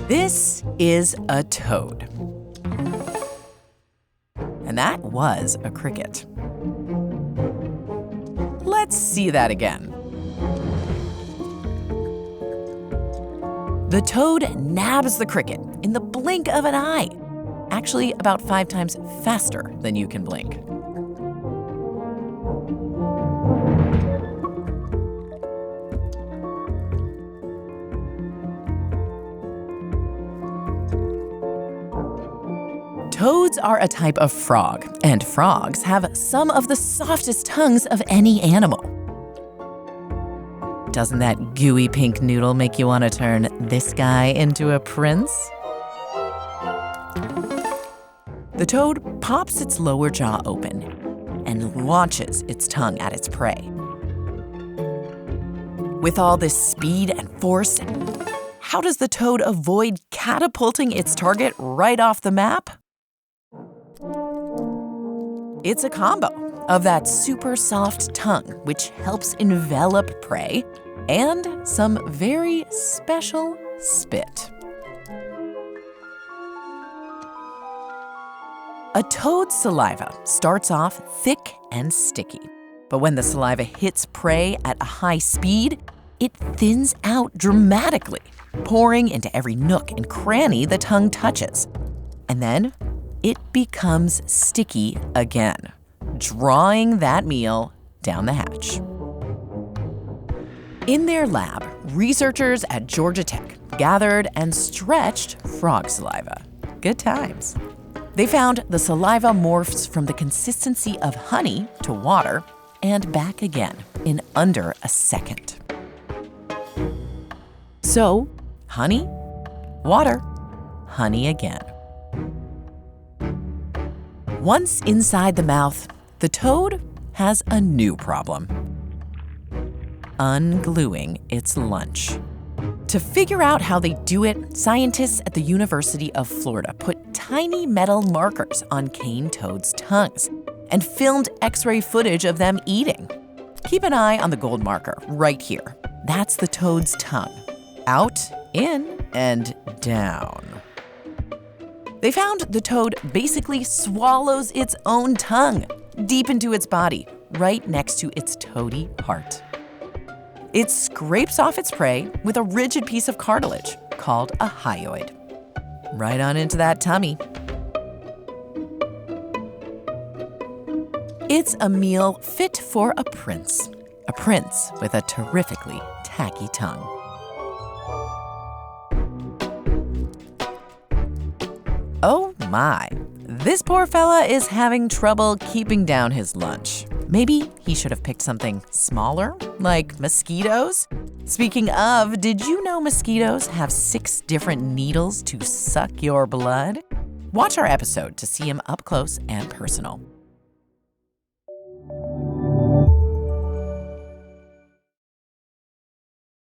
This is a toad. And that was a cricket. Let's see that again. The toad nabs the cricket in the blink of an eye. Actually, about 5 times faster than you can blink. Toads are a type of frog, and frogs have some of the softest tongues of any animal. Doesn't that gooey pink noodle make you want to turn this guy into a prince? The toad pops its lower jaw open and launches its tongue at its prey. With all this speed and force, how does the toad avoid catapulting its target right off the map? It's a combo of that super soft tongue, which helps envelop prey, and some very special spit. A toad's saliva starts off thick and sticky, but when the saliva hits prey at a high speed, it thins out dramatically, pouring into every nook and cranny the tongue touches. And then it becomes sticky again, drawing that meal down the hatch. In their lab, researchers at Georgia Tech gathered and stretched frog saliva. Good times. They found the saliva morphs from the consistency of honey to water and back again in under a second. So, honey, water, honey again. Once inside the mouth, the toad has a new problem: ungluing its lunch. To figure out how they do it, scientists at the University of Florida put tiny metal markers on cane toads' tongues and filmed X-ray footage of them eating. Keep an eye on the gold marker right here. That's the toad's tongue. Out, in, and down. They found the toad basically swallows its own tongue deep into its body, right next to its toady heart. It scrapes off its prey with a rigid piece of cartilage called a hyoid. Right on into that tummy. It's a meal fit for a prince with a terrifically tacky tongue. Oh my, this poor fella is having trouble keeping down his lunch. Maybe he should have picked something smaller, like mosquitoes? Speaking of, did you know mosquitoes have 6 different needles to suck your blood? Watch our episode to see him up close and personal.